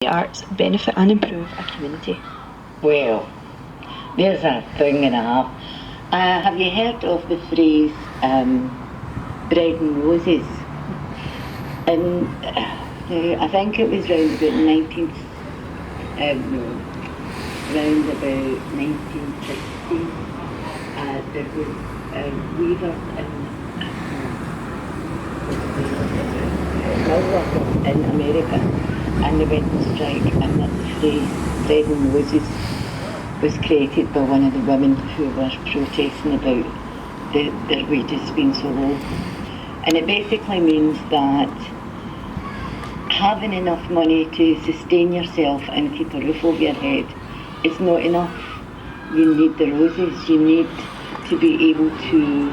the arts benefit and improve a community? Well, there's a thing and a half. Have you heard of the phrase bread and roses? And I think it was round about 1960. There was weavers in America, and they went on strike, and that phrase bread and roses was created by one of the women who were protesting about their wages being so low. And it basically means that having enough money to sustain yourself and keep a roof over your head is not enough. You need the roses. You need to be able to,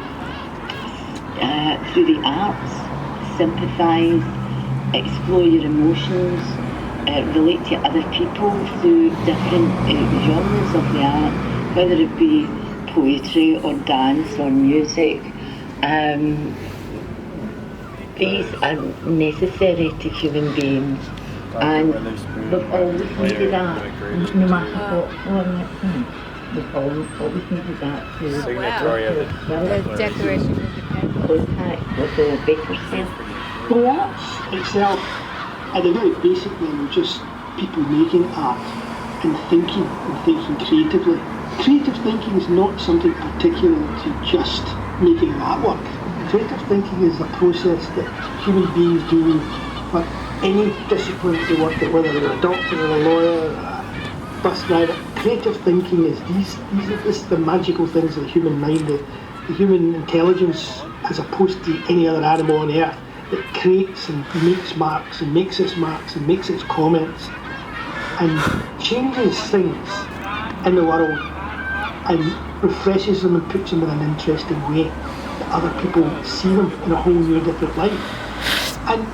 through the arts, sympathise, explore your emotions, relate to other people through different genres of the art, whether it be poetry or dance or music. These are necessary to human beings, and we've always needed that, no matter what. We've always needed that to Signatory of the Declaration of Independence. contact with the better self. The arts itself, at the very basic level, just people making art and thinking creatively. Creative thinking is not something particular to just making artwork. Creative thinking is a process that human beings do for any discipline they work at, whether they're a doctor or a lawyer, a bus driver. Creative thinking is these are the magical things of the human mind, the human intelligence, as opposed to any other animal on earth, that creates and makes marks and makes its marks and makes its comments and changes things in the world and refreshes them and puts them in an interesting way that other people see them in a whole new different light. And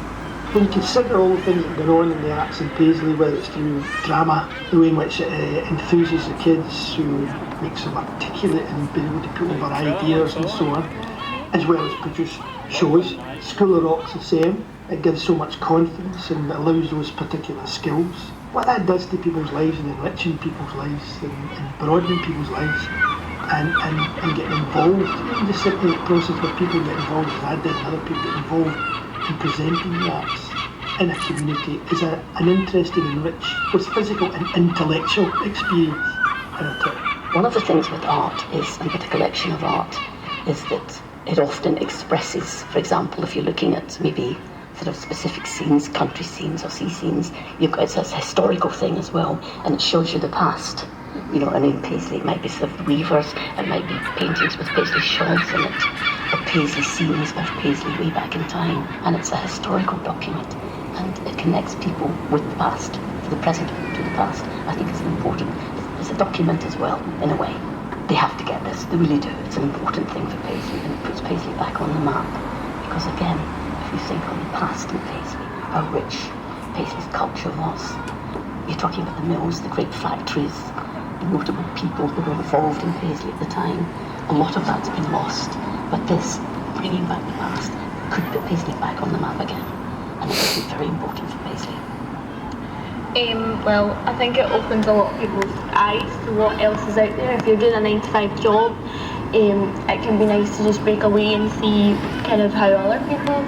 when you consider all the things that are going on in the arts in Paisley, whether it's through drama, the way in which it enthuses the kids, who makes them articulate and be able to put over ideas and so on, as well as produce shows. School of Rock's the same. It gives so much confidence and allows those particular skills. What that does to people's lives and enriching people's lives and broadening people's lives and getting involved, even just simply the process where people get involved, as I did, and other people get involved in presenting the arts in a community, is an interesting and rich, both physical and intellectual experience in a trip. One of the things with art is, and with a collection of art, is that it often expresses, for example, if you're looking at maybe sort of specific scenes, country scenes or sea scenes, it's a historical thing as well, and it shows you the past. You know, and in Paisley it might be sort of weavers, it might be paintings with Paisley shawls in it, or Paisley scenes of Paisley way back in time, and it's a historical document, and it connects people with the past, to the present, to the past. I think it's it's a document as well, in a way. They have to get this, they really do. It's an important thing for Paisley, and it puts Paisley back on the map, because again, if you think on the past in Paisley, how rich Paisley's culture was. You're talking about the mills, the great factories, the notable people that were involved in Paisley at the time. A lot of that's been lost, but this, bringing back the past, could put Paisley back on the map again, and it would be very important for Paisley. Well, I think it opens a lot of people's eyes to what else is out there. If you're doing a 9-to-5 job, it can be nice to just break away and see kind of how other people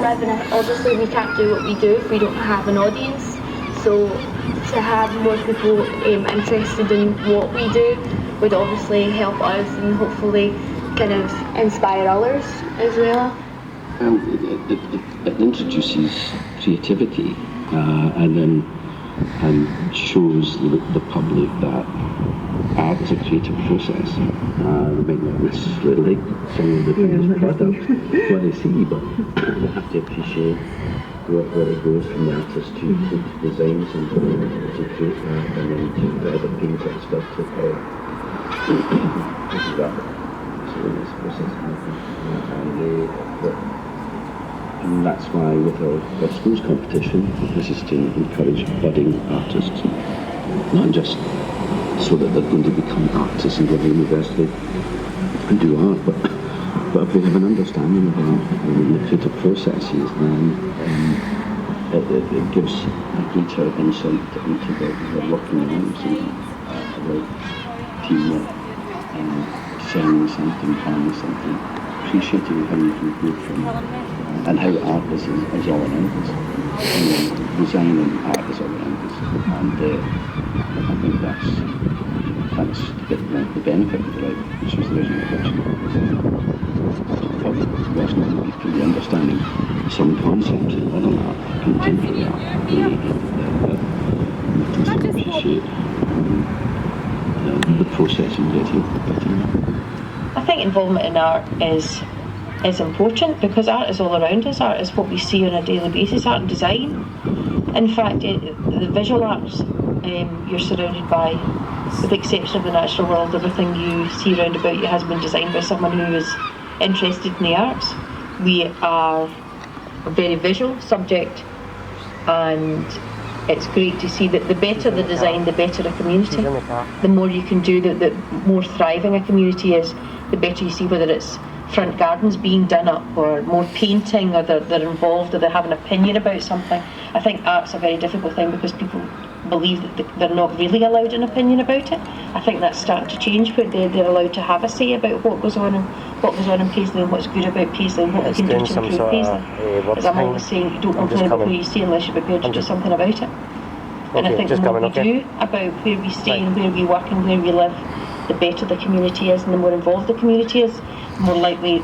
live, and obviously we can't do what we do if we don't have an audience, so to have more people interested in what we do would obviously help us and hopefully kind of inspire others as well. It introduces creativity and shows the public that art is a creative process. They might not necessarily like some of the finished product, what they see, but they have to appreciate where it goes from the artist to designs and to create that, and then to the things that stuff to this is that. So this process and that's why with our schools competition, this is to encourage budding artists, not just so that they're going to become artists and go to university and do art, but if they have an understanding of art and the creative processes, then it gives a greater insight into the working lives and about teamwork and selling something, planning something, appreciating how you can go from and how art is all around us. Design and art is all around us, and I think that's the benefit of the life, which was the original picture. Public was not really understanding some concepts in modern art, contemporary art, that can appreciate the process in getting I think involvement in art is important because art is all around us. Art is what we see on a daily basis. Art and design. In fact, the visual arts, you're surrounded by, with the exception of the natural world, everything you see around about you has been designed by someone who is interested in the arts. We are a very visual subject, and it's great to see that the better the design, the better a community. The more you can do, the more thriving a community is, the better you see whether it's front gardens being done up or more painting, or they're involved or they have an opinion about something. I think art's a very difficult thing because people believe that they're not really allowed an opinion about it. I think that's starting to change, where they're allowed to have a say about what goes on in Paisley and what's good about Paisley and what we can do to improve Paisley. As I'm always saying, you don't complain about what you see unless you're prepared to do something about it. And I think the more we do about where we stay and where we work and where we live, the better the community is, and the more involved the community is, the more likely